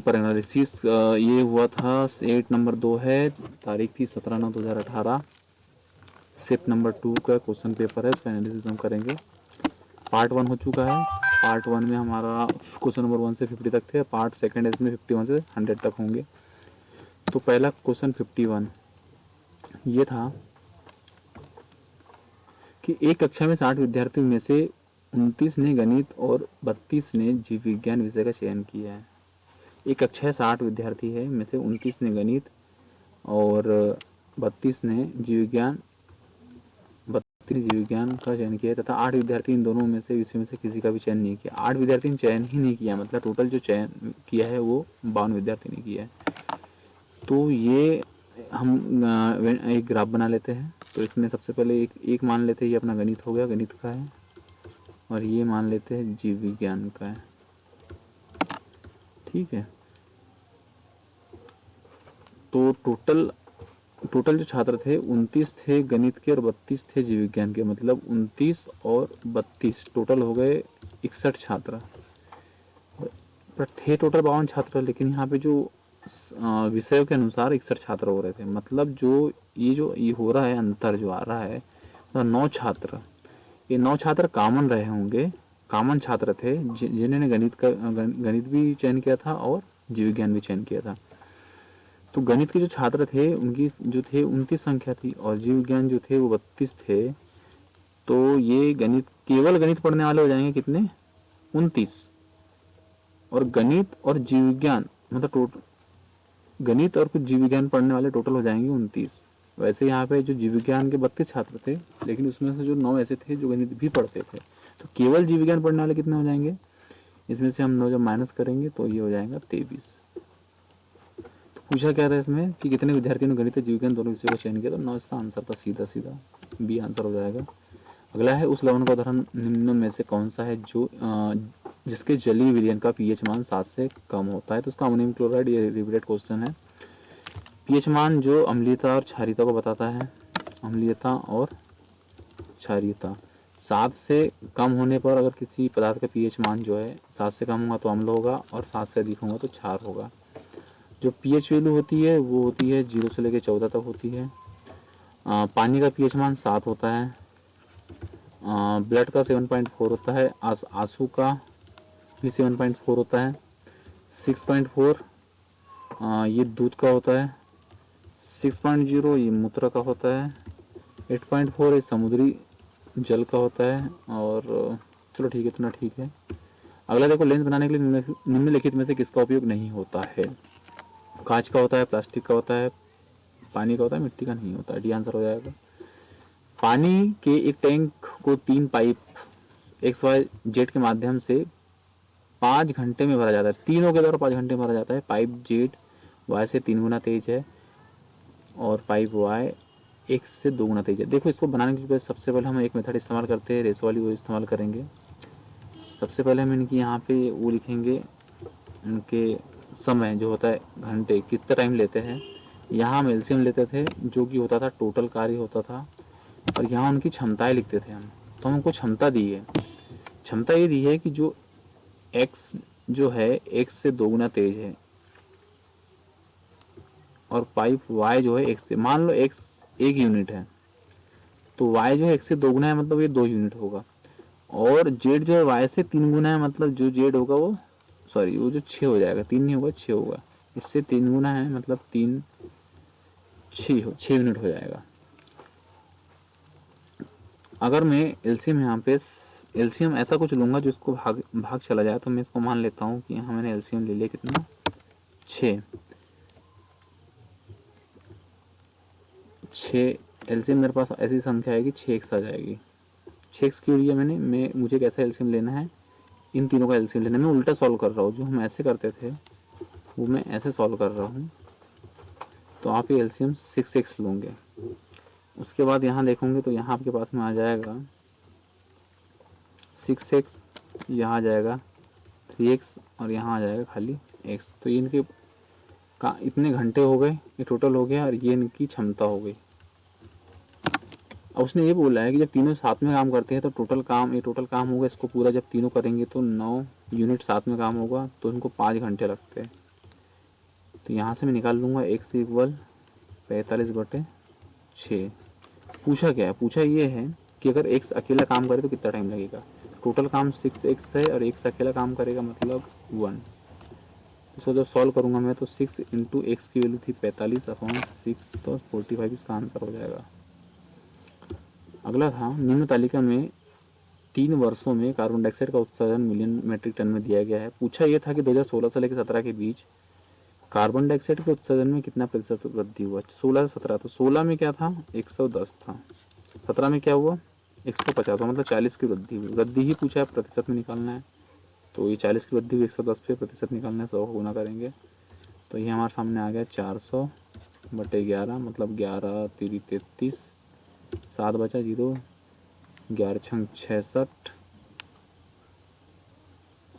पर एनालिसिस ये हुआ था। 8 नंबर 2 है, तारीख थी 17/9/2018। शिफ्ट नंबर 2 का क्वेश्चन पेपर है, उसका एनालिसिस हम करेंगे। पार्ट 1 हो चुका है। पार्ट 1 में हमारा क्वेश्चन नंबर 1 से 50 तक थे। पार्ट सेकंड है इसमें 51 से 100 तक होंगे। तो पहला क्वेश्चन 51 ये था कि एक कक्षा में 60 विद्यार्थियों में से 29 ने गणित और 32 ने जीव विज्ञान विषय का चयन किया है। एक कक्षा है, 60 विद्यार्थी है, में से 29 ने गणित और 32 ने जीव विज्ञान का चयन किया तथा 8 विद्यार्थी इन दोनों में से विषयों में से किसी का भी चयन नहीं किया। 8 विद्यार्थी ने चयन ही नहीं किया, मतलब टोटल जो चयन किया है वो 52 विद्यार्थी ने किया है। तो ये हम एक ग्राफ बना लेते हैं। तो इसमें सबसे पहले एक मान लेते हैं, ये अपना गणित हो गया, गणित का है, और ये मान लेते हैं जीव विज्ञान का है। ठीक है, तो टोटल जो छात्र थे 29 थे गणित के और 32 थे जीव विज्ञान के, मतलब 29 और 32 टोटल हो गए 61 छात्र। पर थे टोटल 52 छात्र, लेकिन यहाँ पे जो विषयों के अनुसार 61 छात्र हो रहे थे। मतलब जो ये हो रहा है, अंतर जो आ रहा है, तो 9 छात्र, ये 9 छात्र कॉमन रहे होंगे, कॉमन छात्र थे जिन्होंने गणित भी चयन किया था और जीव विज्ञान भी चयन किया था। तो गणित के जो छात्र थे उनकी जो थे 29 संख्या थी और जीव विज्ञान जो थे वो 32 थे। तो ये केवल गणित पढ़ने वाले हो जाएंगे कितने, 29, और गणित और जीव विज्ञान मतलब टोटल गणित और कुछ जीव विज्ञान पढ़ने वाले टोटल हो जाएंगे 29। वैसे यहाँ पे जो जीव विज्ञान के 32 छात्र थे, लेकिन उसमें से जो 9 ऐसे थे जो गणित भी पढ़ते थे, तो केवल जीव विज्ञान पढ़ने वाले कितने हो जाएंगे, इसमें से हम 9 जब माइनस करेंगे तो ये हो जाएगा 23। पूछा क्या था इसमें कि कितने विद्यार्थियों ने गणित और जीव विज्ञान दोनों विषयों का चयन किया, तो 9 इसका आंसर था, सीधा सीधा बी आंसर हो जाएगा। अगला है, उस लवण का उदाहरण निम्न में से कौन सा है जो जिसके जलीय विलयन का पीएच मान 7 से कम होता है। तो उसका अमोनियम क्लोराइड, ये रिपीटेड क्वेश्चन है। पीएच मान जो अम्लीयता और क्षारीयता को बताता है, अम्लीयता और क्षारीयता 7 से कम होने पर अगर किसी पदार्थ का पीएच मान जो है 7 से कम होगा तो अम्ल होगा और 7 से अधिक होगा तो क्षार होगा। जो पीएच वैल्यू होती है वो होती है 0 से लेकर 14 तक होती है। पानी का पीएच मान 7 होता है। ब्लड का 7.4 होता है। आंसू का भी 7.4 होता है। 6.4 ये दूध का होता है। 6.0 ये मूत्र का होता है। 8.4 ये समुद्री जल का होता है। और चलो ठीक है, इतना ठीक है। अगला देखो, लेंस बनाने के लिए निम्नलिखित में से किसका उपयोग नहीं होता है। कांच का होता है, प्लास्टिक का होता है, पानी का होता है, मिट्टी का नहीं होता है। डी आंसर हो जाएगा। पानी के एक टैंक को 3 पाइप XYZ के माध्यम से 5 घंटे में भरा जाता है। तीनों के द्वारा 5 घंटे में भरा जाता है। पाइप जेड Y से 3 गुना तेज है और पाइप Y X से 2 गुना तेज है। देखो, इसको बनाने के लिए सबसे पहले हम एक मेथड इस्तेमाल करते हैं, रेशो वाली, वो इस्तेमाल करेंगे। सबसे पहले हम इनकी यहाँ पे वो लिखेंगे, उनके समय जो होता है घंटे, कितना टाइम लेते हैं। यहाँ हम एलसीएम लेते थे जो कि होता था टोटल कार्य होता था, और यहाँ उनकी क्षमताएं लिखते थे हम। तो हमको क्षमता दी है, क्षमता ये दी है कि जो x जो है x से 2 गुना तेज है और पाइप y जो है x से, मान लो x 1 यूनिट है तो y जो है x से 2 गुना है, मतलब ये 2 यूनिट होगा। और z जो है y से 3 गुना है, मतलब जो z होगा वो वो जो 6 हो जाएगा, 3 नहीं होगा 6 होगा। इससे 3 गुना है मतलब 6 यूनिट हो जाएगा। अगर मैं एलसीएम यहाँ पे एलसीएम ऐसा कुछ लूंगा जो इसको भाग चला जाए, तो मैं इसको मान लेता हूँ कि यहाँ मैंने एलसीएम ले लिया कितना, 6। एलसीएम मेरे पास ऐसी संख्या आएगी 6x आ जाएगी। 6x क्यों लिया मैंने, मुझे कैसा एलसीएम लेना है, इन तीनों का एलसीएम लेना है। मैं उल्टा सॉल्व कर रहा हूँ, जो हम ऐसे करते थे वो मैं ऐसे सॉल्व कर रहा हूँ। तो आप ये एलसीएम 6x लोगे। उसके बाद यहाँ देखोगे तो यहाँ आपके पास में आ जाएगा 6x, यहाँ आ जाएगा 3x और यहाँ आ जाएगा खाली x। तो ये इनके का इतने घंटे हो गए, ये टोटल हो गया, और ये इनकी क्षमता हो गई। अब उसने ये बोला है कि जब तीनों साथ में काम करते हैं तो टोटल काम होगा। इसको पूरा जब तीनों करेंगे तो 9 यूनिट साथ में काम होगा, तो इनको 5 घंटे लगते हैं। तो यहाँ से मैं निकाल लूँगा x इक्वल 45/6। पूछा क्या है, पूछा ये है कि अगर x अकेला काम करे तो कितना टाइम लगेगा। टोटल काम 6x है और x अकेला काम करेगा मतलब 1। इसको जब सॉल्व करूँगा मैं तो 6 इंटू एक्स की वैल्यू थी 45/6 तो 45 इसका आंसर हो जाएगा। अगला था निम्न तालिका में 3 वर्षों में कार्बन डाइऑक्साइड का उत्सर्जन मिलियन मेट्रिक टन में दिया गया है। पूछा यह था कि 2016 से लेकर 17 के बीच कार्बन डाइऑक्साइड के उत्सर्जन में कितना प्रतिशत वृद्धि हुआ। 16 से 17, तो 16 में क्या था 110 था, 17 में क्या हुआ 150, मतलब 40 की वृद्धि हुई। वृद्धि ही पूछा है, प्रतिशत में निकालना है, तो ये 40 की वृद्धि हुई 110 पे प्रतिशत निकालना है, 100 को गुना करेंगे तो ये हमारे सामने आ गया 400/11, मतलब 11 3 33, 7 बचा 0, 11 छंग 66,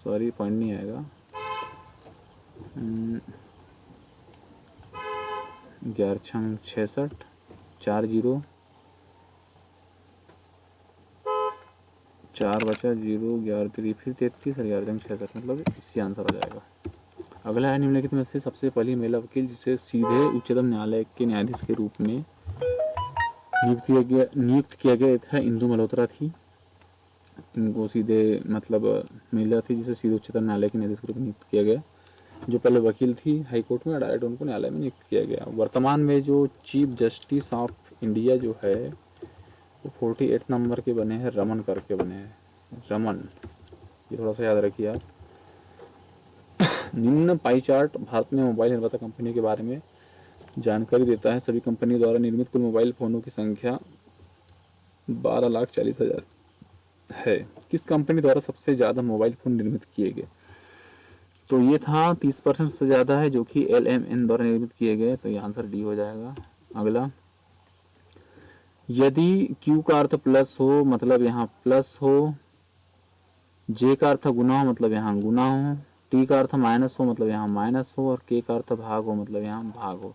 सॉरी पॉइंट नहीं आएगा, 11 छंग 66, 4 0, 4 बचा 0, 11 3 फिर 33 और 11 छंग 66, मतलब इसी आंसर आ जाएगा। अगला है निम्नलिखित में से सबसे पहली महिला वकील जिसे सीधे उच्चतम न्यायालय के न्यायाधीश के रूप में नियुक्त किया गया था। इंदु मल्होत्रा थी, इनको सीधे मतलब महिला थी जिसे सीधे उच्चतम न्यायालय के न्यायाधीश के रूप में नियुक्त किया गया। जो पहले वकील थी हाई कोर्ट में, डायरेक्ट उनको न्यायालय में नियुक्त किया गया। वर्तमान में जो चीफ जस्टिस ऑफ इंडिया जो है वो 48 नंबर के बने हैं, रमन करके बने हैं, रमन, ये थोड़ा सा याद रखिए आप। निम्न पाई चार्ट भारत में मोबाइल निर्माता कंपनी के बारे में जानकारी देता है। सभी कंपनी द्वारा निर्मित कुल मोबाइल फ़ोनों की संख्या 12,40,000 है। किस कंपनी द्वारा सबसे ज़्यादा मोबाइल फ़ोन निर्मित किए गए, तो ये था 30% से ज़्यादा है जो कि LMN द्वारा निर्मित किए गए, तो ये आंसर डी हो जाएगा। अगला, यदि Q का अर्थ प्लस हो मतलब यहाँ प्लस हो, J का अर्थ गुना हो मतलब यहाँ गुना हो, T का अर्थ माइनस हो मतलब यहाँ माइनस हो, और K का अर्थ भाग हो मतलब यहाँ भाग हो,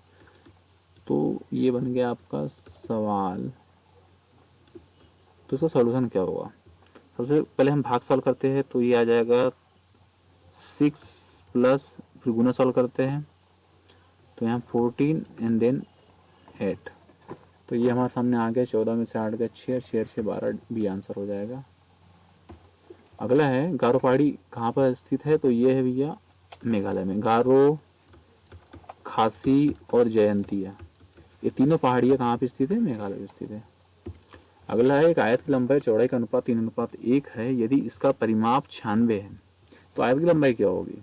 तो ये बन गया आपका सवाल। तो इसका सॉल्यूशन क्या होगा, सबसे पहले हम भाग सॉल्व करते हैं तो ये आ जाएगा 6 प्लस, फिर गुना सॉल्व करते हैं तो यहाँ 14 एंड देन 8, तो ये हमारे सामने आ गया 14 में से 8 गया 6, 6 6 12 भी आंसर हो जाएगा। अगला है गारो पहाड़ी कहाँ पर स्थित है, तो ये है भैया मेघालय में। गारो, खासी और जयंतिया, ये तीनों पहाड़ियाँ कहाँ पे स्थित है, मेघालय में स्थित है। अगला है एक आयत की लंबाई चौड़ाई का अनुपात 3:1 है, यदि इसका परिमाप 96 है तो आयत की लंबाई क्या होगी।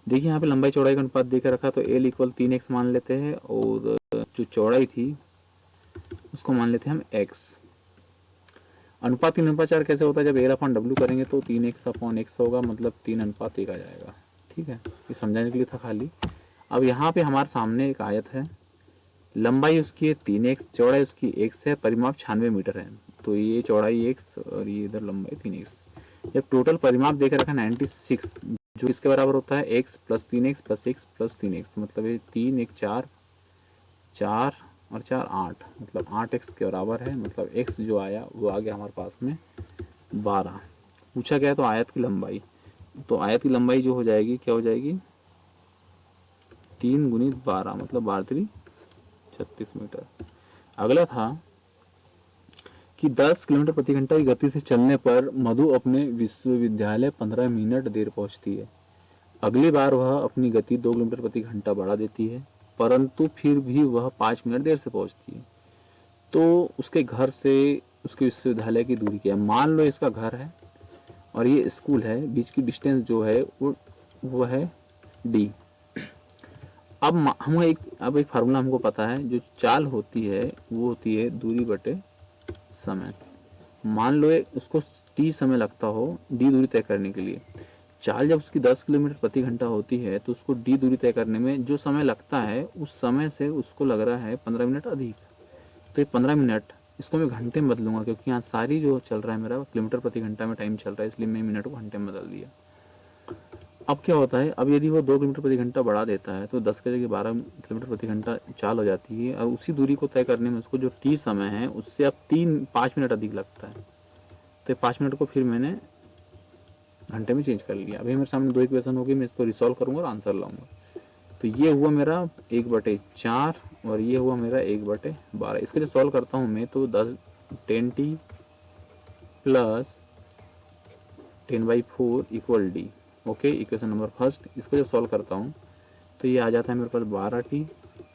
देखिए यहाँ पे लंबाई चौड़ाई का अनुपात देकर रखा, तो L इक्वल 3x मान लेते हैं और जो चौड़ाई थी उसको मान लेते हैं हम x। अनुपात 3:4 कैसे होता है, जब L/W करेंगे तो 3x/x होगा, मतलब 3:1 आ जाएगा। ठीक है, ये समझाने के लिए था खाली। अब यहाँ पे हमारे सामने एक आयत है, लंबाई उसकी है 3x, चौड़ाई उसकी x है, परिमाप 96 मीटर है, तो ये चौड़ाई x और ये इधर लंबाई 3x। जब टोटल परिमाप देकर रखा 96, जो इसके बराबर होता है x plus 3x plus x plus 3x, मतलब ये 3 1 4 4 और 4 8, मतलब 8x के बराबर है, मतलब x जो आया वो आ गया हमारे पास में 12। पूछा गया तो आयत की लंबाई, तो आयत की लंबाई जो हो जाएगी क्या हो जाएगी 3 गुणित 12, मतलब 12 36 मीटर। अगला था कि 10 किलोमीटर प्रति घंटा की गति से चलने पर मधु अपने विश्वविद्यालय 15 मिनट देर पहुंचती है। अगली बार वह अपनी गति 2 किलोमीटर प्रति घंटा बढ़ा देती है, परंतु फिर भी वह 5 मिनट देर से पहुंचती है। तो उसके घर से उसके विश्वविद्यालय की दूरी क्या है। मान लो इसका घर है और ये स्कूल है, बीच की डिस्टेंस जो है वो है d। अब एक फार्मूला हमको पता है, जो चाल होती है वो होती है दूरी बटे समय। मान लो उसको t समय लगता हो d दूरी तय करने के लिए। चाल जब उसकी 10 किलोमीटर प्रति घंटा होती है तो उसको d दूरी तय करने में जो समय लगता है उस समय से उसको लग रहा है 15 मिनट अधिक। तो ये 15 मिनट इसको मैं घंटे में बदलूंगा, क्योंकि यहाँ सारी जो चल रहा है मेरा किलोमीटर प्रति घंटा में टाइम चल रहा है, इसलिए मैं मिनट को घंटे में बदल दिया। अब क्या होता है, अब यदि वो 2 किलोमीटर प्रति घंटा बढ़ा देता है तो 10 के जगह 12 किलोमीटर प्रति घंटा चाल हो जाती है, और उसी दूरी को तय करने में उसको जो t समय है उससे अब 5 मिनट अधिक लगता है। तो 5 मिनट को फिर मैंने घंटे में चेंज कर लिया। अभी मेरे सामने 2 इक्वेशन होगी, मैं इसको रिसॉल्व करूँगा और आंसर लाऊंगा। तो ये हुआ मेरा 1/4 और ये हुआ मेरा 1/12। इसको जब सॉल्व करता हूँ मैं तो 10t plus 10/4 equal D. Okay, equation number first. इसको जब सॉल्व करता हूँ तो ये आ जाता है मेरे पास 12t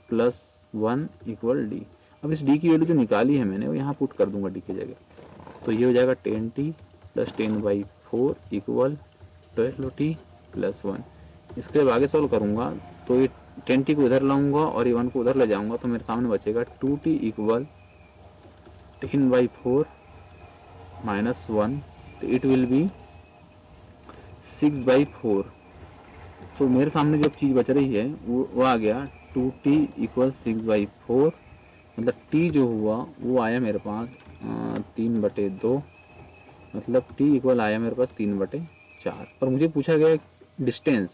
प्लस 1 इक्वल डी। अब इस डी की वैल्यू जो निकाली है मैंने वो यहाँ पुट कर दूंगा डी की जगह। तो ये हो जाएगा 10t plus 10/4 equal 12t plus 1। इसके जब आगे सॉल्व करूँगा तो ये 10t को इधर लाऊंगा और ये 1 को उधर ले जाऊंगा तो मेरे सामने बचेगा 2t इक्वल 10/4 माइनस 1। तो इट विल बी 6/4। तो मेरे सामने जो चीज़ बच रही है वो आ गया 2t इक्वल 6/4। मतलब t जो हुआ वो आया मेरे पास 3/2। मतलब t इक्वल आया मेरे पास 3/4। पर मुझे पूछा गया डिस्टेंस,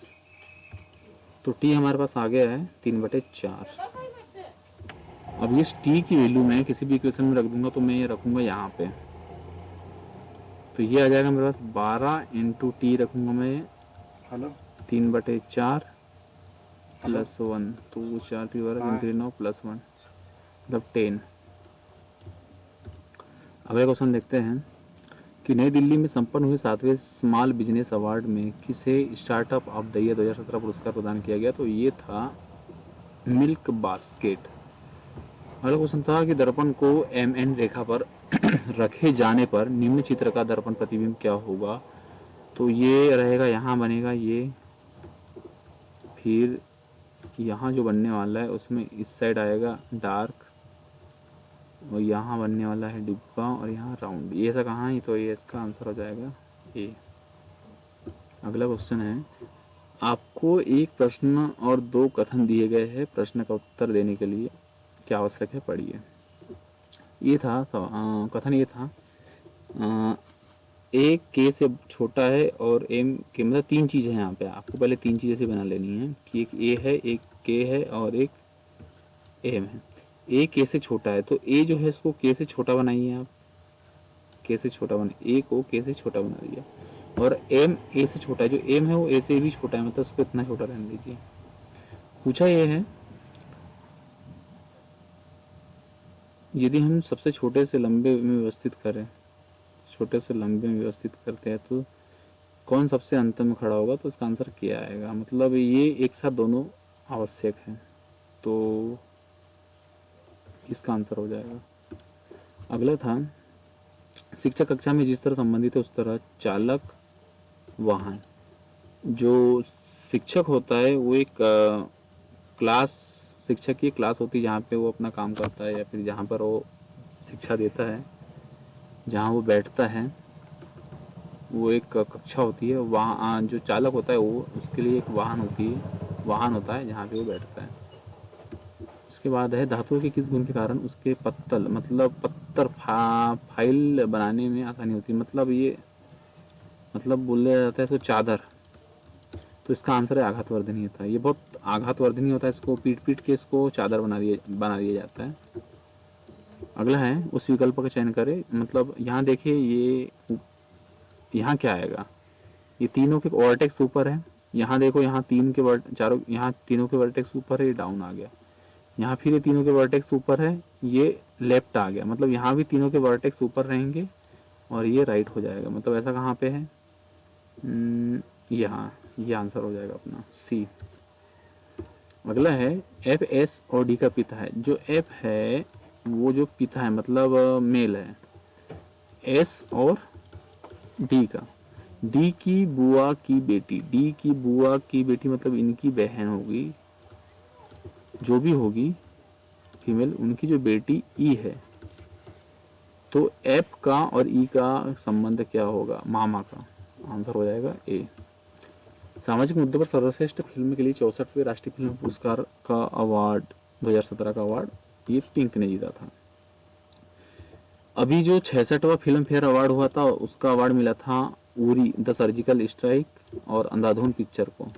तो t हमारे पास आ गया है 3/4। अब इस t की वैल्यू मैं किसी भी इक्वेशन में रख दूंगा तो मैं ये रखूंगा यहाँ पे। तो ये आ जाएगा मेरे पास 12 इंटू टी रखूंगा मैं 3/4 प्लस 1। तो 4 3 12 3 9 प्लस 1 मतलब 10। अगला क्वेश्चन देखते हैं कि नई दिल्ली में संपन्न हुए 7वें स्मॉल बिजनेस अवार्ड में किसे स्टार्टअप ऑफ द ईयर 2017 पुरस्कार प्रदान किया गया। तो ये था मिल्क बास्केट। अगला क्वेश्चन था कि दर्पण को MN रेखा पर रखे जाने पर निम्न चित्र का दर्पण प्रतिबिंब क्या होगा। तो ये रहेगा, यहाँ बनेगा ये, फिर यहाँ जो बनने वाला है उसमें इस साइड आएगा डार्क और यहाँ बनने वाला है डिब्बा और यहाँ राउंड। ये ऐसा कहाँ है, तो ये इसका आंसर हो जाएगा ए। अगला क्वेश्चन है, आपको एक प्रश्न और 2 कथन दिए गए हैं। प्रश्न का उत्तर देने के लिए क्या आवश्यक है, पढ़िए। ये था कथन ये था ए के से छोटा है और एम के, मतलब 3 चीज़ें हैं यहाँ पे। आपको पहले 3 चीज़ें से बना लेनी है कि एक ए है, एक के है और एक एम है। ए के से छोटा है तो ए जो है इसको के से छोटा बनाइए आप, के से छोटा बना, ए को के से छोटा बना दिया। और एम ए से छोटा है, जो एम है वो ए से भी छोटा है, मतलब उसको इतना छोटा रहने दीजिए। पूछा ये है यदि हम सबसे छोटे से लंबे में व्यवस्थित करें, छोटे से लंबे में व्यवस्थित करते हैं तो कौन सबसे अंत में खड़ा होगा। तो इसका आंसर क्या आएगा, मतलब ये एक साथ दोनों आवश्यक हैं, तो इसका आंसर हो जाएगा। अगला था, शिक्षक कक्षा में जिस तरह संबंधित है उस तरह चालक वाहन। जो शिक्षक होता है वो एक क्लास, शिक्षक की क्लास होती है जहाँ पे वो अपना काम करता है या फिर जहाँ पर वो शिक्षा देता है, जहाँ वो बैठता है, वो एक कक्षा होती है। वहाँ जो चालक होता है वो, उसके लिए एक वाहन होता है जहाँ पे वो बैठता है। उसके बाद है, धातुओं के किस गुण के कारण उसके पत्तल, मतलब पत्तर फाइल बनाने में आसानी होती है। मतलब ये, मतलब बोला जाता है इसको चादर। तो इसका आंसर है आघातवर्धनी होता है। ये बहुत आघातवर्धनी होता है, इसको पीट के इसको चादर बना दिया जाता है। अगला है, उस विकल्प का चयन करें। मतलब यहाँ देखिए, ये यहाँ क्या आएगा, ये तीनों के वर्टेक्स ऊपर है। यहाँ देखो, यहाँ यहाँ तीनों के वर्टेक्स ऊपर है, ये डाउन आ गया। यहाँ फिर ये तीनों के वर्टेक्स ऊपर है, ये लेफ्ट आ गया। मतलब यहाँ भी तीनों के वर्टेक्स ऊपर रहेंगे और ये राइट हो जाएगा। मतलब ऐसा कहाँ पे है, यहाँ, ये आंसर हो जाएगा अपना सी। अगला है, एफ एस और डी का पिता है। जो एफ है वो जो पिता है, मतलब मेल है। एस और डी का, डी की बुआ की बेटी, डी की बुआ की बेटी मतलब इनकी बहन होगी, जो भी होगी फीमेल, उनकी जो बेटी ई है। तो एफ का और ई का संबंध क्या होगा, मामा का। आंसर हो जाएगा ए। सामाजिक मुद्दों पर सर्वश्रेष्ठ फिल्म के लिए 64वें राष्ट्रीय फिल्म पुरस्कार का अवार्ड, 2017 का अवार्ड, ये पिंक ने जीता था। अभी जो 66वां फिल्म फेयर अवार्ड हुआ था उसका अवार्ड मिला था उरी द सर्जिकल स्ट्राइक और अंधाधुन पिक्चर को।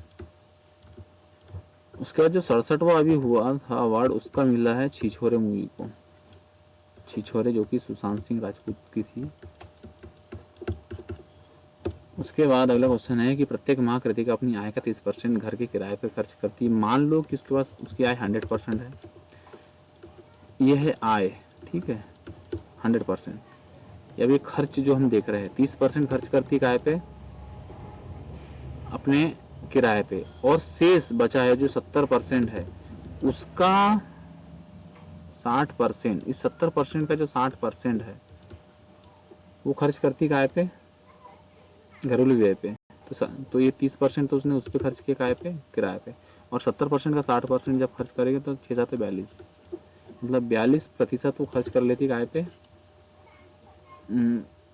उसके बाद जो 67वां अभी हुआ था अवार्ड, उसका मिला है छिछोरे मूवी को। छिछोरे जो कि सुशांत सिंह राजपूत की थी, उसके बाद अगला क्वेश्चन है कि प्रत्येक माह कृतिका अपनी आय का 30% घर के किराए पर खर्च करती है। मान लो कि उसके पास उसकी आय 100% है, यह है आय, ठीक है, 100%। अब ये खर्च जो हम देख रहे हैं 30% खर्च करती है काय पे, अपने किराए पे, और शेष बचा है जो 70% है उसका 60%, इस 70% का जो 60% है वो खर्च करती काय पे, घरेलू व्यय पे। तो ये 30% तो उसने उस पर खर्च किया काय पे, किराए पे, और 70% का 60% जब खर्च करेंगे तो 6×42, मतलब 42% वो खर्च कर लेती काय पे,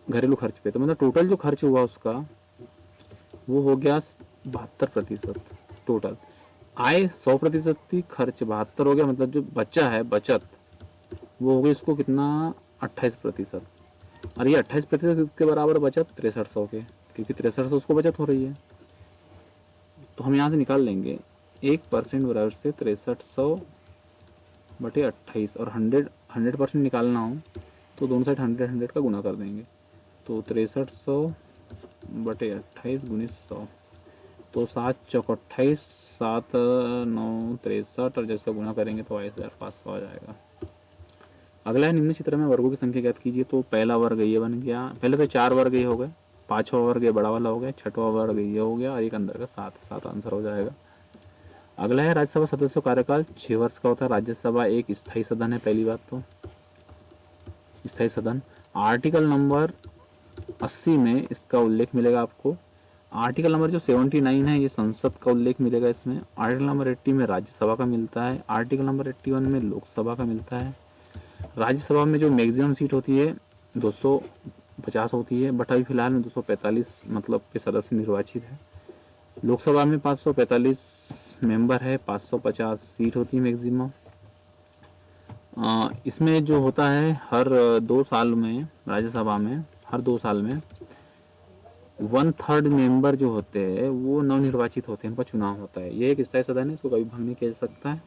घरेलू खर्च पे। तो मतलब टोटल जो खर्च हुआ उसका वो हो गया 72% टोटल। आय 100% थी, खर्च 72 हो गया, मतलब जो बचा है बचत वो हो गई इसको कितना, 28%। और ये 28% के बराबर बचत 6300 के, क्योंकि 6300 उसको बचत हो रही है। तो हम यहाँ से निकाल लेंगे 1% बराबर से 6300/28, और 100% निकालना हो तो दोनों साइड 100 का गुना कर देंगे, तो 6300/28 गुणित 100, तो 7×4 = 28, 7×9 = 63, और जैसे गुना करेंगे तो 22,500 आ जाएगा। अगला है निम्न चित्र में वर्गों की संख्या ज्ञात कीजिए। तो पहला वर्ग ये बन गया, पहले तो 4 वर्ग ये हो गए, 5वां वर्ग ये बड़ा वाला हो गया, 6वां वर्ग ये हो गया, और एक अंदर का 7 आंसर हो जाएगा। अगला है राज्यसभा सदस्यों कार्यकाल 6 वर्ष का होता है। राज्यसभा एक स्थायी सदन है, पहली बात तो स्थायी सदन। आर्टिकल नंबर 80 में इसका उल्लेख मिलेगा आपको। आर्टिकल नंबर जो 79 है ये संसद का उल्लेख मिलेगा इसमें। आर्टिकल नंबर 80 में राज्यसभा का मिलता है। आर्टिकल नंबर 81 में लोकसभा का मिलता है। राज्यसभा में जो मैक्सिमम सीट होती है 250 होती है, बट अभी फिलहाल में 245 मतलब के सदस्य निर्वाचित है। लोकसभा में 545 मेंबर है, 550 सीट होती है मैक्सिमम। इसमें जो होता है हर 2 साल में, राज्यसभा में हर 2 साल में 1/3 मेंबर जो होते हैं वो नवनिर्वाचित होते हैं, उनका चुनाव होता है। ये एक स्थायी सदन है, इसको कभी भंग नहीं किया जा सकता है।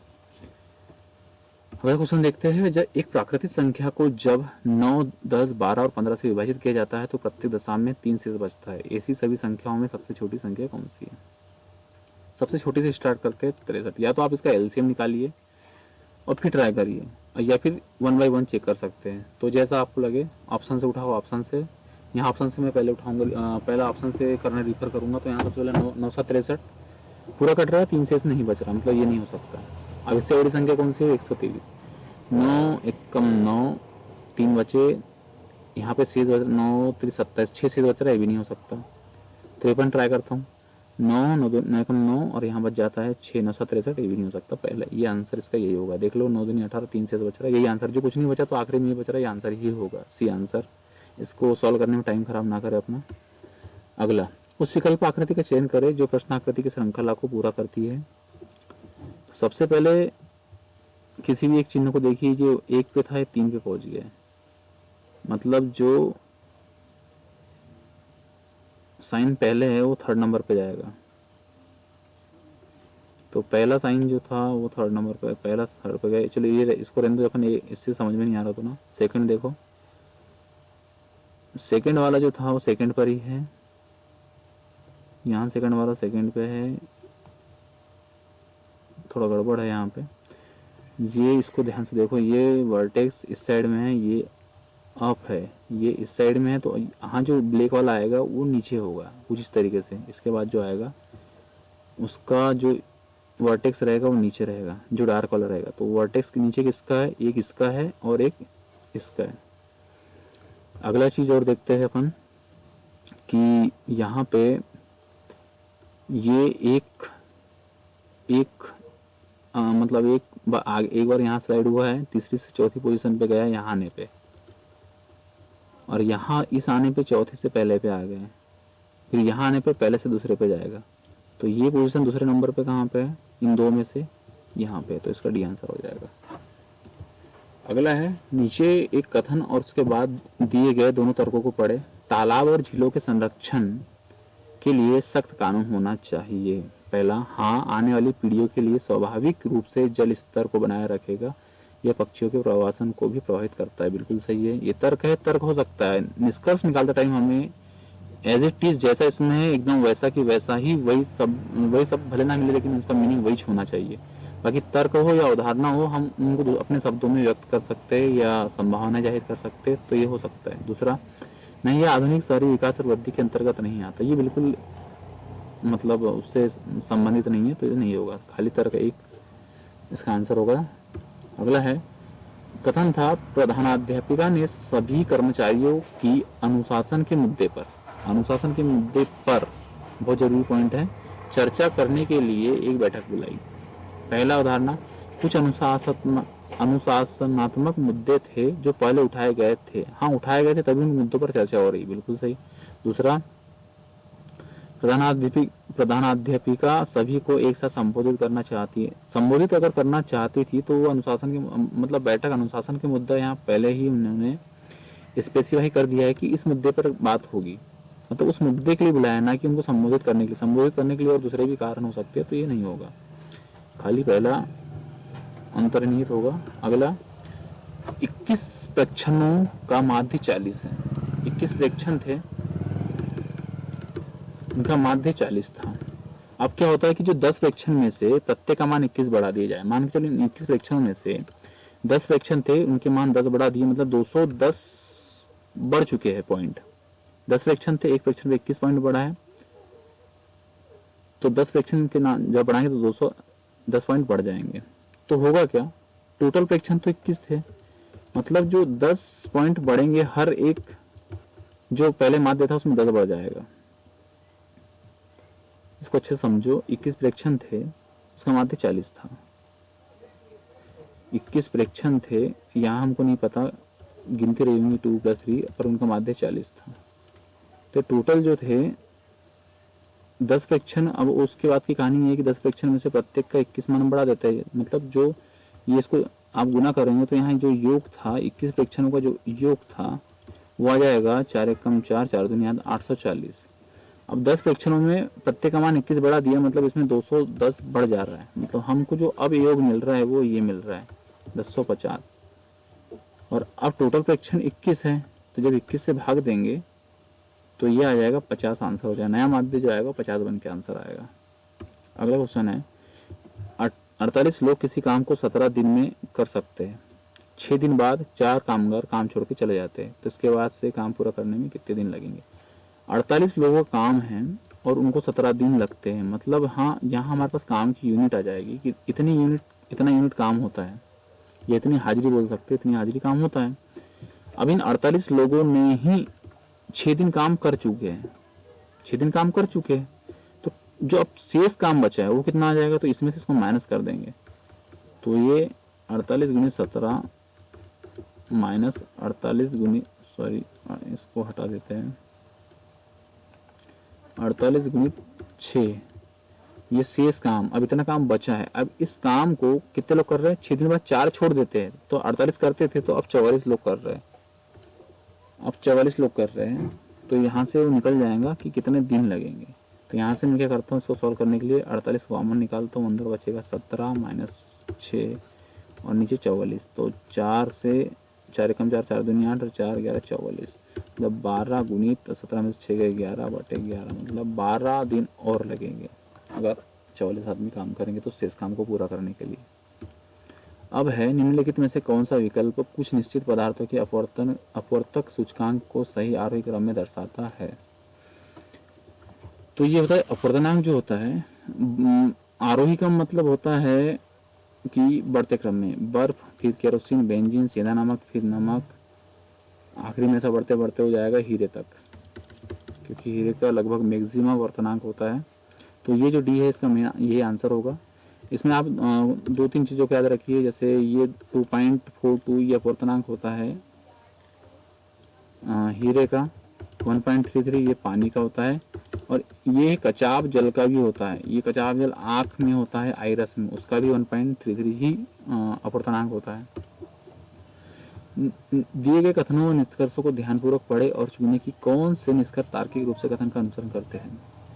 अगला क्वेश्चन देखते हैं। जब एक प्राकृतिक संख्या को जब 9, 10, 12 और 15 से विभाजित किया जाता है तो प्रत्येक दशा में 3 शेष बचता है। ऐसी सभी संख्याओं में सबसे छोटी संख्या कौन सी है? सबसे छोटी से स्टार्ट करते हैं 63। या तो आप इसका एलसीएम निकालिए और फिर ट्राई करिए, या फिर 1 बाय 1 चेक कर सकते हैं। तो जैसा आपको लगे ऑप्शन से उठाओ, ऑप्शन से। यहाँ ऑप्शन से मैं पहले उठाऊंगा, पहला ऑप्शन से करना रेफर करूंगा। तो यहाँ सबसे पहले 963 पूरा कट रहा है, 3 शेष नहीं बच रहा, मतलब ये नहीं हो सकता। अब इससे बड़ी संख्या कौन सी है? 123। 9 एकम 9, 3 बचे, यहाँ पे शेष 9 3 27, 6 शेष बच रहा है, ये भी नहीं हो सकता। 53 ट्राई करता हूँ। 9 9 एकम 9, और यहाँ बच जाता है 6 963, ये भी नहीं हो सकता। पहले ये आंसर इसका यही होगा। देख लो 9 दूनी 18, 3 शेष बच रहा है, यही आंसर। जो कुछ नहीं बचा तो आखिरी में ये बच रहा है, ये आंसर ही होगा, सी आंसर। इसको सॉल्व करने में टाइम खराब ना करें अपना। अगला, उस विकल्प आकृति का चयन करें जो प्रश्न आकृति की श्रृंखला को पूरा करती है। सबसे पहले किसी भी एक चिन्ह को देखिए, जो 1 पे था 3 पे पहुंच गया, मतलब जो साइन पहले है वो 3rd नंबर पे जाएगा। तो पहला साइन जो था वो 3rd नंबर पे, पहला 3rd पे गया। चलो ये इसको रहने दो, अपन इससे समझ में नहीं आ रहा तो ना। सेकंड देखो, सेकंड वाला जो था वो सेकंड पर ही है, यहाँ सेकंड वाला सेकंड पे है, थोड़ा गड़बड़ है यहाँ पे। ये इसको ध्यान से देखो, ये वर्टेक्स इस साइड में है, ये अप है, ये इस साइड में है। तो यहाँ जो ब्लैक वाला आएगा वो नीचे होगा कुछ इस तरीके से। इसके बाद जो आएगा उसका जो वर्टेक्स रहेगा वो नीचे रहेगा, जो डार्क वाला रहेगा। तो वर्टेक्स के नीचे किसका है? एक इसका है और एक इसका है। अगला चीज़ और देखते हैं अपन कि यहाँ पे ये एक मतलब एक बार यहाँ स्लाइड हुआ है, तीसरी से चौथी पोजीशन पे गया है यहाँ आने पे, और यहाँ इस आने पे चौथी से पहले पे आ गए, फिर यहाँ आने पे पहले से दूसरे पे जाएगा। तो ये पोजीशन दूसरे नंबर पे कहाँ पे है? इन दो में से यहाँ पे। तो इसका डी आंसर हो जाएगा। अगला है, नीचे एक कथन और उसके बाद दिए गए दोनों तर्कों को पढ़े। तालाब और झीलों के संरक्षण के लिए सख्त कानून होना चाहिए। पहला, हाँ, आने वाली पीढ़ियों के लिए स्वाभाविक रूप से जल स्तर को बनाए रखेगा। यह पक्षियों के प्रवासन को भी प्रभावित करता है। बिल्कुल सही है, ये तर्क है। तर्क हो सकता है, निष्कर्ष निकालते टाइम हमें एज इट इज जैसा इसमें है एकदम वैसा कि वैसा ही वही सब भले ना मिले, लेकिन उसका मीनिंग वही होना चाहिए। बाकी तर्क हो या उदाहरण हो, हम उनको अपने शब्दों में व्यक्त कर सकते हैं या संभावना जाहिर कर सकते हैं, तो ये हो सकता है। दूसरा, नहीं, ये आधुनिक शहरी विकास और वृद्धि के अंतर्गत नहीं आता, ये बिल्कुल मतलब उससे संबंधित नहीं है, तो ये नहीं होगा। खाली तर्क एक इसका आंसर होगा। अगला है, कथन था प्रधानाध्यापिका ने सभी कर्मचारियों की अनुशासन के मुद्दे पर बहुत जरूरी पॉइंट है, चर्चा करने के लिए एक बैठक बुलाई। पहला उदाहरण, कुछ अनुशासनात्मक मुद्दे थे जो पहले उठाए गए थे। हाँ, उठाए गए थे, तभी उन मुद्दों पर चर्चा हो रही, बिल्कुल सही। दूसरा, प्रधानाध्यापिका सभी को एक साथ संबोधित करना चाहती है। संबोधित अगर करना चाहती थी तो वो अनुशासन के मतलब बैठक अनुशासन के मुद्दा यहाँ पहले ही उन्होंने स्पेसिफाई कर दिया है कि इस मुद्दे पर बात होगी, मतलब उस मुद्दे के लिए बुलाया, ना कि उनको संबोधित करने के लिए। संबोधित करने के लिए और दूसरे भी कारण हो सकते हैं, तो ये नहीं होगा, खाली पहला अंतर्निहित होगा। अगला, 21 प्रेक्षणों का माध्य 40 है। 21 प्रेक्षण थे, उनका माध्य 40 था। अब क्या होता है कि जो 10 प्रेक्षण में से प्रत्येक का मान 21 बढ़ा दिया जाए। मान के चलिए 21 प्रेक्षण में से 10 प्रेक्षण थे, उनके मान 10 बढ़ा दिए, मतलब 210 बढ़ चुके हैं पॉइंट। 10 प्रेक्षण थे, एक प्रेक्षण पे 21 पॉइंट बढ़ा है, तो 10 प्रेक्षण के जब बढ़ाएंगे तो 210 पॉइंट बढ़ जाएंगे। तो होगा क्या, टोटल प्रेक्षण तो 21 थे, मतलब जो 10 पॉइंट बढ़ेंगे, हर एक जो पहले माध्य था उसमें 10 बढ़ जाएगा। इसको अच्छे समझो, 21 प्रेक्षण थे, उसका माध्य 40 था। 21 प्रेक्षण थे, यहाँ हमको नहीं पता, गिनती रही होंगी 2 + 3, पर उनका माध्य 40 था। तो टोटल जो थे 10 प्रेक्षण। अब उसके बाद की कहानी है कि 10 प्रेक्षण में से प्रत्येक का 21 मान बढ़ा देते हैं, मतलब जो ये इसको आप गुना करेंगे तो यहाँ जो योग था, 21 प्रेक्षणों का जो योग था वो आ जाएगा 4 एकम 4, 4 दूनी 840। अब 10 प्रेक्षणों में प्रत्येक का मान 21 बढ़ा दिया, मतलब इसमें 210 बढ़ जा रहा है, मतलब हमको जो अब योग मिल रहा है वो ये मिल रहा है 1050। और अब टोटल प्रेक्षण 21 है, तो जब 21 से भाग देंगे तो ये आ जाएगा 50 आंसर हो जाएगा। नया माध्य जो आएगा 50 बन के आंसर आएगा। अगला क्वेश्चन है, 48 लोग किसी काम को 17 दिन में कर सकते हैं। 6 दिन बाद 4 कामगार काम छोड़ के चले जाते हैं, तो इसके बाद से काम पूरा करने में कितने दिन लगेंगे। 48 लोगों का काम है और उनको 17 दिन लगते हैं, मतलब हाँ, यहाँ हमारे पास काम की यूनिट आ जाएगी कि इतना यूनिट काम होता है, या इतनी हाजिरी बोल सकते हैं, इतनी हाजिरी काम होता है। अब इन 48 लोगों ने ही 6 दिन काम कर चुके हैं, 6 दिन काम कर चुके हैं, तो जो अब शेष काम बचा है वो कितना आ जाएगा, तो इसमें से इसको माइनस कर देंगे, तो ये 48 × 17 माइनस 48 × सॉरी इसको हटा देते हैं, 48 × 6, ये शेष काम, अब इतना काम बचा है। अब इस काम को कितने लोग कर रहे हैं, 6 दिन बाद 4 छोड़ देते हैं, तो 48 करते थे, तो अब 44 लोग कर रहे हैं, अब 44 लोग कर रहे हैं, तो यहाँ से वो निकल जाएगा कि कितने दिन लगेंगे। तो यहाँ से मैं क्या करता हूँ, इसको सॉल्व करने के लिए 48 कॉमन निकालता हूँ, अंदर बचेगा 17 माइनस 6 और नीचे 44, तो 4 से 4 एकम 4, 4 दूनी 8 और 4 11 44, मतलब 12 गुणित 17 में से 6 गए 11/11, मतलब 12 दिन और लगेंगे अगर 44 आदमी काम करेंगे तो शेष काम को पूरा करने के लिए। अब है, निम्नलिखित में से कौन सा विकल्प कुछ निश्चित पदार्थों के अपवर्तक सूचकांक को सही आरोही क्रम में दर्शाता है। तो ये होता है अपवर्तनांक जो होता है, आरोही क्रम मतलब होता है कि बढ़ते क्रम में, बर्फ, फिर केरोसिन, बेंजीन, सेंधा नमक, फिर नमक, आखिरी में ऐसा बढ़ते बढ़ते हो जाएगा हीरे तक, क्योंकि हीरे का लगभग मैक्सिमम वर्तनांक होता है। तो ये जो डी है इसका मेन ये आंसर होगा। इसमें आप 2-3 चीज़ों को याद रखिए, जैसे ये 2.42 ये अपवर्तनांक होता है हीरे का, 1.33 ये पानी का होता है, और ये कचाव जल का भी होता है। ये कचाव जल आँख में होता है, आइरस में, उसका भी 1.33 ही अपवर्तनांक होता है। दिए गए कथनों और निष्कर्षों को ध्यानपूर्वक पढ़े और चुने कि कौन से निष्कर्ष तार्किक रूप से कथन का अनुसरण करते हैं।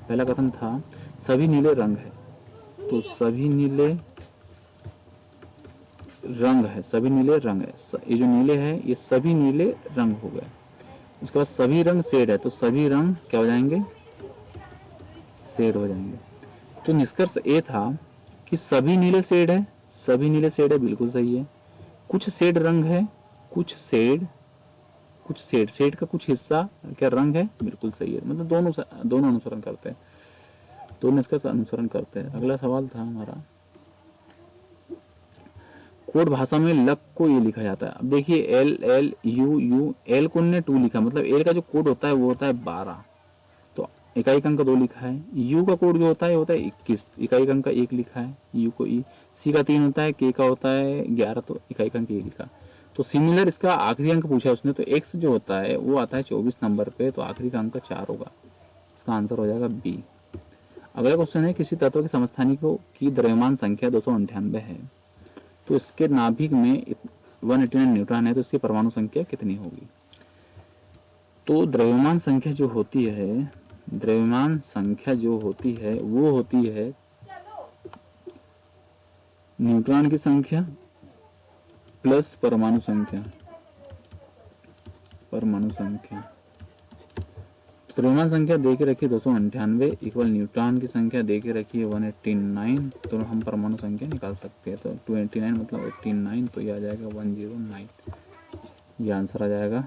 पहला कथन था सभी नीले रंग है, तो सभी नीले रंग है, सभी नीले रंग है, ये जो नीले है ये सभी नीले रंग हो गए। उसके बाद सभी रंग शेड है, तो सभी रंग क्या हो जाएंगे, शेड हो जाएंगे। तो निष्कर्ष ये था कि सभी नीले शेड है, सभी नीले शेड है, बिल्कुल सही है। कुछ शेड रंग है, कुछ शेड, कुछ शेड, शेड का कुछ हिस्सा क्या रंग है, बिल्कुल सही है। मतलब दोनों दोनों अनुसरण करते हैं, दोनों इसका अनुसरण करते हैं। अगला सवाल था हमारा, कोड भाषा में लक को ये लिखा जाता है। अब देखिए L L U you, L को ने 2 लिखा, मतलब एल का जो कोड होता है वो होता है 12, तो इकाई अंक का 2 लिखा है। यू का कोड जो होता है वो होता है 21, इकाई अंक का 1 लिखा है, यू को ई। सी का 3 होता है, के का होता है 11, तो इकाई अंक 1 लिखा। तो सिमिलर इसका आखिरी अंक पूछा है उसने, तो एक्स जो होता है वो आता है 24 नंबर पे, तो आखिरी का अंक 4 होगा, इसका आंसर हो जाएगा बी। अगला क्वेश्चन है, किसी तत्व के समस्थानिकों की द्रव्यमान संख्या 298 है, तो इसके नाभिक में 189 न्यूट्रॉन है, तो इसकी परमाणु संख्या कितनी होगी। तो द्रव्यमान संख्या जो होती है, द्रव्यमान संख्या जो होती है वो होती है न्यूट्रॉन की संख्या प्लस परमाणु संख्या, परमाणु संख्या। द्रव्यमान संख्या दे के रखी 298 इक्वल न्यूट्रॉन की संख्या दे के रखी है 189, तो हम परमाणु संख्या निकाल सकते हैं। तो 289 मतलब 89, तो ये आ जाएगा 109, ये आंसर आ जाएगा।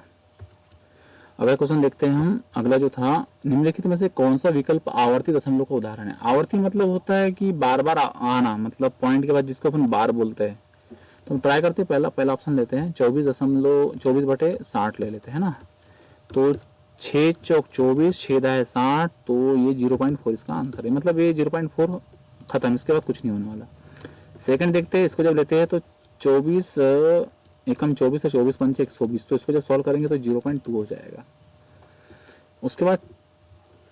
अगला क्वेश्चन देखते हैं हम। अगला जो था, निम्नलिखित में से कौन सा विकल्प आवर्ती दशमलव का उदाहरण है। आवर्ती मतलब होता है कि बार बार आना, मतलब पॉइंट के बाद जिसको अपन बार बोलते हैं। तो हम ट्राई करते हैं, पहला ऑप्शन लेते हैं, 24 बटे 60 ले लेते हैं ना। तो 6 चौक 24, 6 दाए 60, तो ये 0.4 इसका आंसर है, मतलब ये 0.4 खत्म, इसके बाद कुछ नहीं होने वाला। सेकंड देखते हैं, इसको जब लेते हैं तो 24 एकम 24 है, 24 पंचे 120, तो इसको जब सॉल्व करेंगे तो 0.2 हो जाएगा। उसके बाद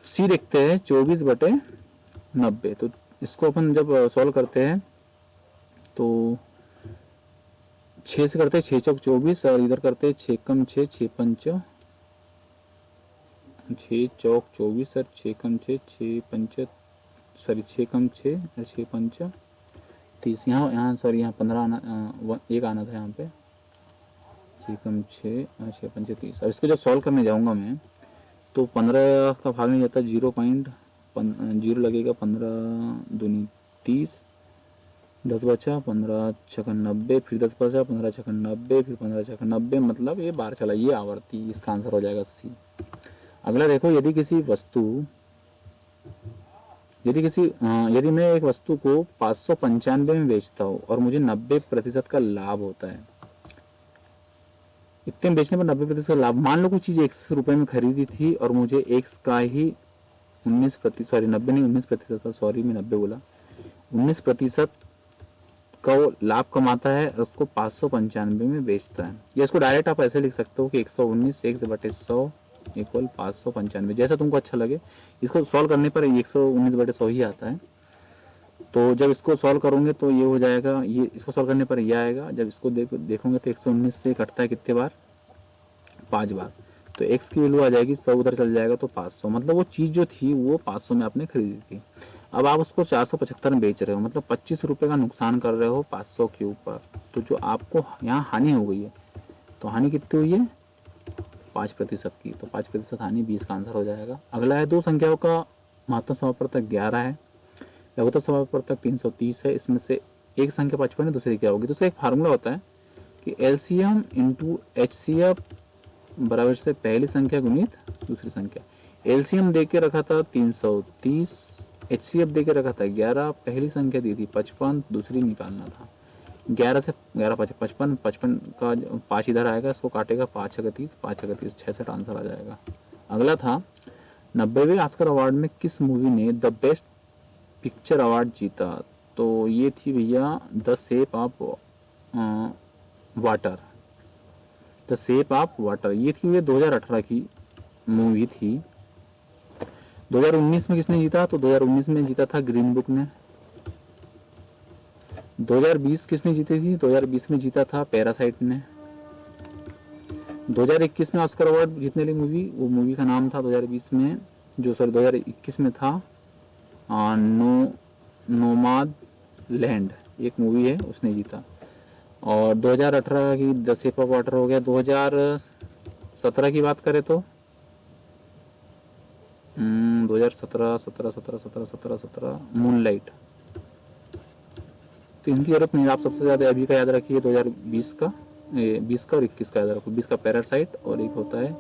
सी देखते हैं 24/90, तो इसको अपन जब सॉल्व करते हैं तो 6 से करते हैं 6 चौक 24, और इधर करते हैं 6 कम 6 6 पंच 6 चौक 24 और 6 कम 6 6 पंच, सॉरी 6 कम 6 6 पंच 30, यहाँ सॉरी यहाँ 15 आना, एक आना था यहाँ पे, 6 कम 6 6 पंच 30। अब इसको जब सॉल्व करने जाऊँगा मैं तो 15 का भाग नहीं जाता, 0 लगेगा, 15 दूनी 30, 10 बचा, 15 छक्कन 90, फिर 10 बचा, 15 छक्कन 90, फिर 15 छक्कन 90, मतलब ये बार चला, ये आवर्ती, इसका आंसर हो जाएगा सी। अगला देखो, यदि मैं एक वस्तु को 595 में बेचता हूँ और मुझे 90% का लाभ होता है, इतने में बेचने पर 90% का लाभ, मान लो कोई चीज़ 100 रुपये में खरीदी थी और मुझे एक्स का ही 19%, सॉरी 90 नहीं 19% का, सॉरी मैं 90 बोला, 19% का वो लाभ कमाता है और उसको 595 में बेचता है। या इसको डायरेक्ट आप ऐसे लिख सकते हो कि 119 x/100 इक्वल 595, जैसा तुमको अच्छा लगे। इसको सॉल्व करने पर 119/100 ही आता है। तो जब इसको सॉल्व करोगे तो ये हो जाएगा, ये इसको सॉल्व करने पर ये आएगा। जब इसको देखोगे तो 119 से कटता है कितने बार, 5 बार, तो x की वैल्यू आ जाएगी 100, उधर चल जाएगा तो 500, मतलब वो चीज़ जो थी वो 500 में आपने खरीदी थी। अब आप उसको 475 में बेच रहे हो, मतलब 25 रुपये का नुकसान कर रहे हो 500 के ऊपर। तो जो आपको यहाँ हानि हो गई है, तो हानि कितनी हुई है, 5% की, तो 5% हानि 20 का आंसर हो जाएगा। अगला है, दो संख्याओं का महत्तम समापवर्तक 11 है, लघुत्तम समापवर्तक 330 है, इसमें से एक संख्या 55 है, दूसरी क्या होगी। दूसरा एक फार्मूला होता है कि LCM इंटू HCF बराबर से पहली संख्या गुणित दूसरी संख्या। LCM दे के रखा था 330, HCF दे के रखा था 11, पहली संख्या दी थी 55, दूसरी निकालना था। 11 से 11 55, 55 का 5 इधर आएगा, इसको काटेगा, 5 छक्के 30, 5 छक्के 30, 66 आंसर आ जाएगा। अगला था, 90वें ऑस्कर अवार्ड में किस मूवी ने द बेस्ट पिक्चर अवार्ड जीता। तो ये थी भैया the shape of water, the shape of water, ये थी ये 2018 की मूवी थी। 2019 में किसने जीता, तो 2019 में जीता था ग्रीन बुक ने। 2020 किसने जीती थी, 2020 में जीता था पैरासाइट ने। 2021 में ऑस्कर अवार्ड जीतने वाली मूवी, वो मूवी का नाम था 2021 में, जो सॉरी 2021 में था नोमाद लैंड, एक मूवी है, उसने जीता। और 2018 की द शेप ऑफ वाटर हो गया। 2017 2017 की बात करें तो 2017 17 17 17 17 17 मूनलाइट। तो इनकी जरूरत नहीं, आप सबसे ज़्यादा अभी का याद रखिए 2020 का, 20 का और 21 का याद रखो। 20 का पैरासाइट और एक होता है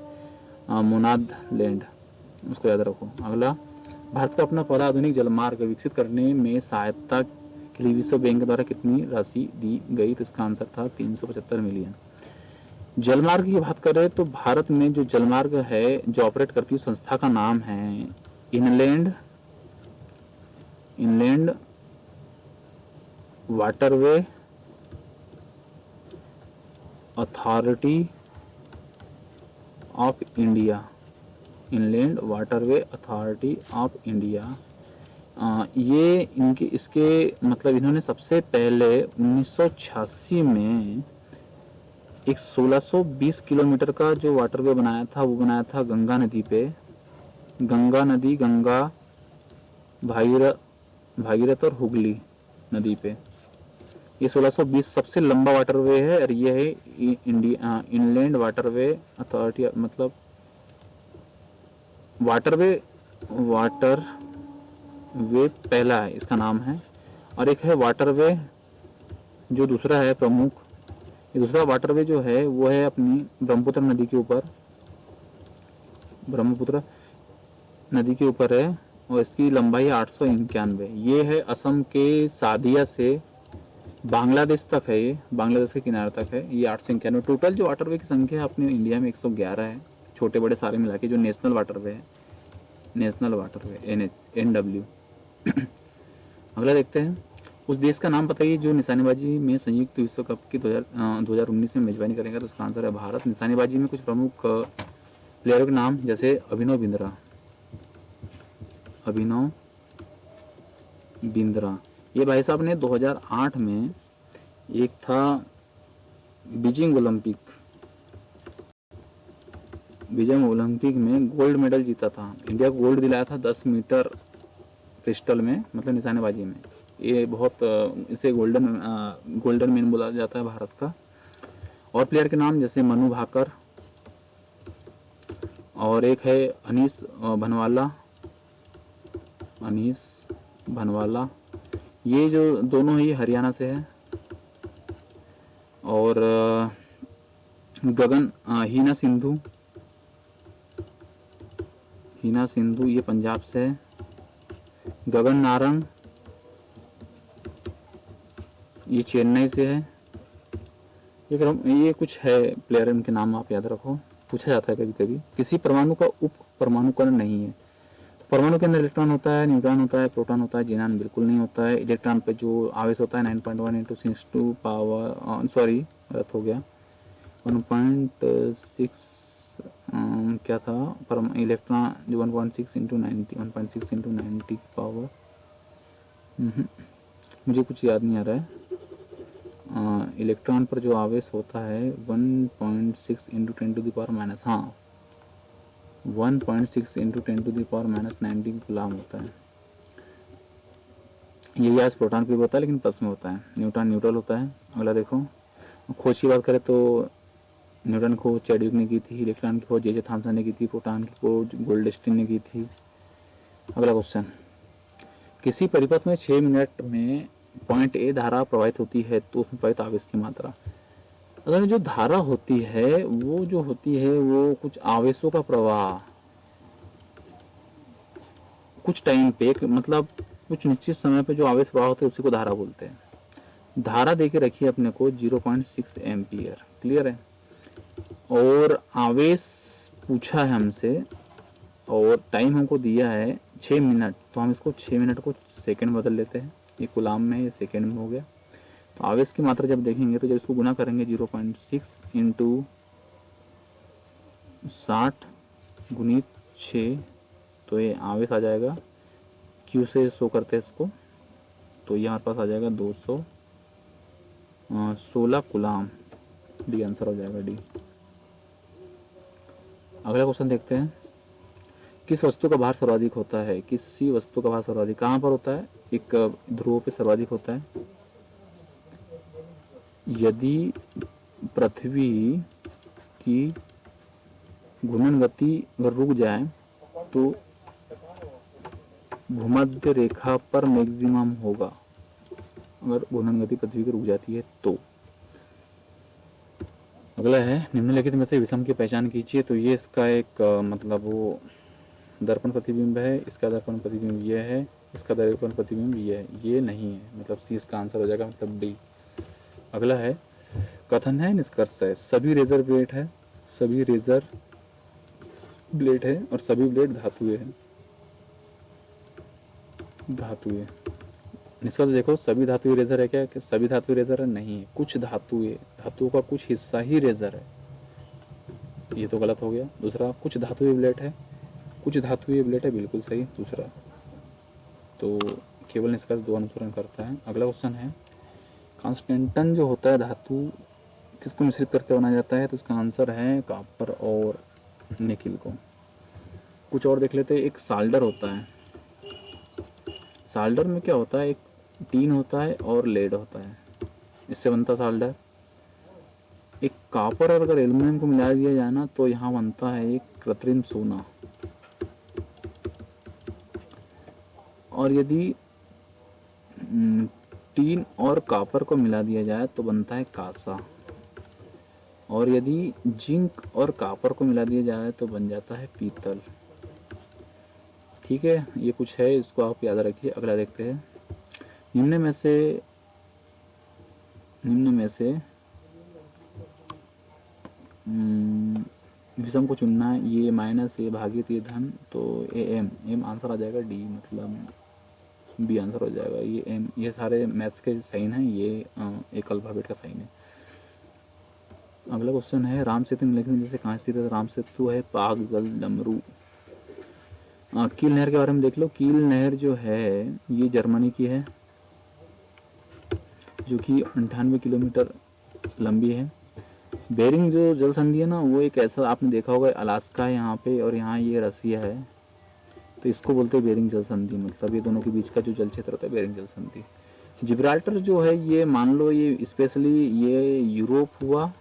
मोनाद लैंड, उसको याद रखो। अगला, भारत को अपना पहला आधुनिक जलमार्ग विकसित करने में सहायता के लिए विश्व बैंक द्वारा कितनी राशि दी गई? तो इसका आंसर था 375 मिलियन। जलमार्ग की बात करें तो भारत में जो जलमार्ग है जो ऑपरेट करती है संस्था का नाम है inland waterway authority of India. Inland waterway authority of India. ये इनके इसके मतलब इन्होंने सबसे पहले 1986 में एक 1620 किलोमीटर का जो वाटरवे बनाया था, वो बनाया था गंगा नदी पे। गंगा नदी, गंगा, भागीरथ और हुगली नदी पे ये 1620 सबसे लंबा वाटरवे है। और ये है इनलैंड वाटरवे अथॉरिटी, मतलब वाटरवे पहला है, इसका नाम है। और एक है वाटरवे जो दूसरा है प्रमुख, ये दूसरा वाटरवे जो है वो है अपनी ब्रह्मपुत्र नदी के ऊपर, ब्रह्मपुत्र नदी के ऊपर है और इसकी लंबाई है 891। ये है असम के सादिया से बांग्लादेश तक है, ये बांग्लादेश के किनारे तक है। ये 891। टोटल जो वाटरवे की संख्या है अपने इंडिया में 111 है, छोटे बड़े सारे मिला के, जो नेशनल वाटरवे है, नेशनल वाटरवे NW। अगला देखते हैं, उस देश का नाम बताइए जो निशानेबाजी में संयुक्त विश्व कप की 2019 में मेजबानी करेंगे। तो उसका आंसर है भारत। निशानेबाजी में कुछ प्रमुख प्लेयरों के नाम, जैसे अभिनव बिंद्रा, ये भाई साहब ने 2008 में एक था बीजिंग ओलंपिक में गोल्ड मेडल जीता था, इंडिया को गोल्ड दिलाया था 10 मीटर पिस्टल में, मतलब निशानेबाजी में। ये बहुत इसे गोल्डन मैन बोला जाता है भारत का। और प्लेयर के नाम जैसे मनु भाकर और एक है अनीस भनवाला, ये जो दोनों ही हरियाणा से है। और हीना सिंधु ये पंजाब से है। गगन नारंग ये चेन्नई से है। ये कुछ है प्लेयर, इनके नाम आप याद रखो, पूछा जाता है कभी कभी। किसी परमाणु का उप परमाणु कण नहीं है। तो परमाणु के अंदर इलेक्ट्रॉन होता है, न्यूट्रॉन होता है, प्रोटॉन होता है, जेनान बिल्कुल नहीं होता है। इलेक्ट्रॉन पे जो आवेश होता है 9.1 × 10⁻⁻, गलत हो गया, 1.6 क्या था इलेक्ट्रॉन जो 1.6 × 90 पावर, मुझे कुछ याद नहीं आ रहा है। इलेक्ट्रॉन पर जो आवेश होता है 1.6 × 10⁻⁻, हाँ 1.6 × 10⁻⁻90 गुलाम होता है। ये गैस प्रोटॉन पे होता है लेकिन प्लस में होता है। न्यूट्रॉन न्यूट्रल होता है। अगला देखो, खोज की बात करें तो न्यूटन की खोज चैडविक ने की थी, इलेक्ट्रॉन की खोज जे थॉमसन ने की थी, प्रोटॉन की खोज गोल्डस्टीन ने की थी। अगला क्वेश्चन, किसी परिपथ में 6 मिनट में पॉइंट ए धारा प्रवाहित होती है तो उसमें प्रवाहित आवेश की मात्रा। अगर जो धारा होती है वो कुछ आवेशों का प्रवाह कुछ टाइम पे, मतलब कुछ निश्चित समय पे जो आवेश प्रवाह होते हैं उसी को धारा बोलते हैं। धारा देके रखिए अपने को 0.6 एम्पियर, क्लियर है। और आवेश पूछा है हमसे और टाइम हमको दिया है 6 मिनट, तो हम इसको 6 मिनट को सेकंड बदल लेते हैं। ये कुलाम में, ये सेकंड में हो गया। तो आवेश की मात्रा जब देखेंगे तो जब इसको गुना करेंगे 0.6 × 60 × 6, तो ये आवेश आ जाएगा। क्यू से शो करते हैं इसको, तो ये हमारे पास आ जाएगा 216 कुलाम। डी आंसर हो जाएगा, डी। अगला क्वेश्चन देखते हैं, किस वस्तु का भार सर्वाधिक होता है? किसी वस्तु का भार सर्वाधिक कहाँ पर होता है? एक ध्रुव पे सर्वाधिक होता है। यदि पृथ्वी की घूर्णन गति अगर रुक जाए तो भूमध्य रेखा पर मैक्सिमम होगा। अगर घूर्णन गति पृथ्वी की रुक जाती है तो। अगला है निम्नलिखित में से विषम की पहचान कीजिए। तो ये इसका एक मतलब वो दर्पण प्रतिबिंब है, इसका दर्पण प्रतिबिंब ये है, इसका दर्पण प्रतिबिंब ये है, ये नहीं है, मतलब सी इसका आंसर हो जाएगा, मतलब डी। अगला है कथन है निष्कर्ष है। सभी रेजर ब्लेड है, सभी रेजर ब्लेड है और सभी ब्लेड धातुएं हैं। धातुएं निष्कर्ष देखो, सभी धातु इरेजर है क्या? कि सभी धातु इरेजर है? नहीं है, कुछ धातुएं, धातुओं का कुछ हिस्सा ही इरेजर है, ये तो गलत हो गया। दूसरा, कुछ धातुएं ब्लेड है, कुछ धातुएं ब्लेड है, बिल्कुल सही दूसरा। तो केवल निष्कर्ष दो अनुसरण करता है। अगला क्वेश्चन है कांस्टेंटन जो होता है धातु किसको मिश्रित करके बनाया जाता है? तो इसका आंसर है कॉपर और निकिल को। कुछ और देख लेते हैं। एक साल्डर होता है, साल्डर में क्या होता है? एक टीन होता है और लेड होता है, इससे बनता साल्डर। एक कॉपर और अगर एल्युमिनियम को मिला दिया जाए ना तो यहाँ बनता है एक कृत्रिम सोना। और यदि टीन और कॉपर को मिला दिया जाए तो बनता है कांसा। और यदि जिंक और कॉपर को मिला दिया जाए तो बन जाता है पीतल। ठीक है, ये कुछ है, इसको आप याद रखिए। अगला देखते हैं। निम्न में से विषम को चुनना है। ये माइनस, ये भागित, ये धन, तो ए एम आंसर आ जाएगा डी, मतलब बी आंसर हो जाएगा। ये एम, ये सारे मैथ्स के साइन हैं, ये एक अल्फाबेट का साइन है। अगला क्वेश्चन है राम सेतु निम्नलिखित में से कहाँ स्थित है? राम सेतु है पाक जल डमरू। कील नहर के बारे में देख लो। कील नहर जो है ये जर्मनी की है, जो कि 98 किलोमीटर लंबी है। बेरिंग जो जल संधि है ना, वो एक ऐसा आपने देखा होगा, अलास्का है यहाँ पे और यहाँ ये रसिया है, तो इसको बोलते हैं बेरिंग जल संधि। मतलब ये दोनों के बीच का जो जल क्षेत्र होता है बेरिंग जल संधि। जिब्राल्टर जो है ये मान लो ये स्पेशली ये यूरोप हुआ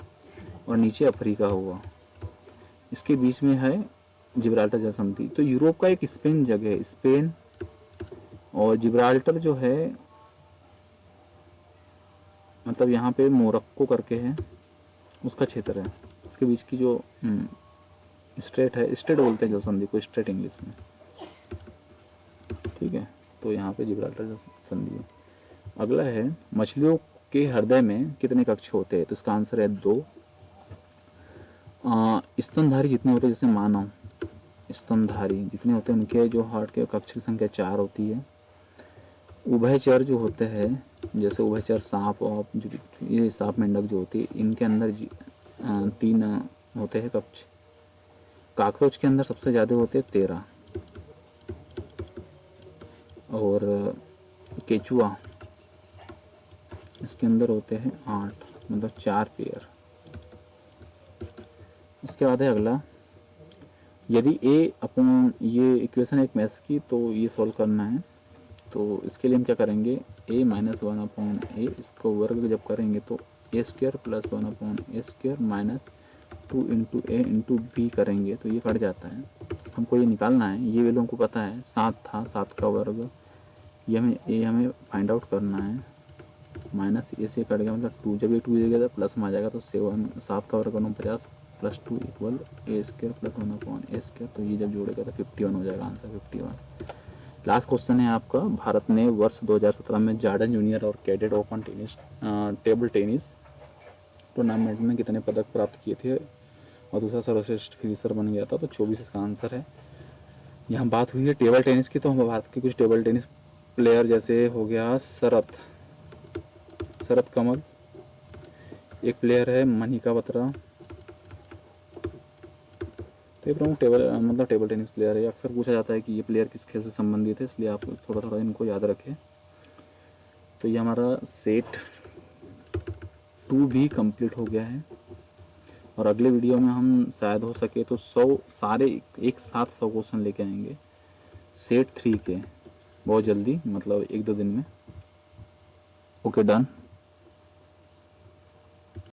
और नीचे अफ्रीका हुआ, इसके बीच में है जिब्राल्टर जल संधि। तो यूरोप का एक स्पेन जगह है, स्पेन, और जिब्राल्टर जो है मतलब यहाँ पे मोरक्को करके है, उसका क्षेत्र है। इसके बीच की जो स्ट्रेट है, स्ट्रेट बोलते हैं जल संधि को, स्ट्रेट इंग्लिश में। ठीक है, तो यहाँ पे जिब्राल्टर जल संधि है। अगला है मछलियों के हृदय में कितने कक्ष होते हैं? तो इसका आंसर है 2। स्तनधारी जितने होते हैं, जैसे मानव स्तनधारी जितने होते हैं उनके जो हार्ट के कक्ष की संख्या 4 होती है। उभयचर जो होते हैं, जैसे उभयचर सांप और ये सांप मेंढक जो होती है, इनके अंदर 3 होते हैं कक्ष। काकरोच के अंदर सबसे ज़्यादा होते हैं 13। और केचुआ इसके अंदर होते हैं 8, मतलब 4 पेयर। उसके बाद है अगला, यदि a अपॉन ये इक्वेशन एक मैथ्स की, तो ये सॉल्व करना है। तो इसके लिए हम क्या करेंगे, a माइनस 1 अपॉन ए, इसको वर्ग जब करेंगे तो a square plus 1 upon a square minus 2 into a into b करेंगे तो ये कट जाता है। हमको ये निकालना है, ये वैल्यू हमको पता है 7 था, 7 का वर्ग, ये हमें फाइंड आउट करना है। माइनस ए से कट गया, मतलब 2, जब ये 2 दे गया था प्लस में आ जाएगा, तो 7 का वर्ग 49 plus 2 equal A square plus 1 upon a square, तो ये जब जोड़ेगा तो 51 हो जाएगा आंसर, 51। लास्ट क्वेश्चन है आपका, भारत ने वर्ष 2017 में जॉर्डन जूनियर और cadet open tennis table tennis tournament में कितने पदक प्राप्त किए थे और दूसरा सर्वश्रेष्ठ फिनिशर बन गया था? तो 24 इसका आंसर है। यहाँ बात हुई है टेबल टेनिस की, तो हम भारत के कुछ टेबल टेनिस प्लेयर जैसे हो गया शरत कमल, एक प्लेयर है मनिका बत्रा, तो ये प्रमुख टेबल टेनिस प्लेयर है। अक्सर पूछा जाता है कि ये प्लेयर किस खेल से संबंधित है, इसलिए आप थोड़ा थोड़ा इनको याद रखें। तो ये हमारा सेट 2 भी कंप्लीट हो गया है, और अगले वीडियो में हम शायद हो सके तो 100 सारे एक साथ 100 क्वेश्चन लेके आएंगे सेट 3 के, बहुत जल्दी, मतलब 1-2 दिन में। Okay, done.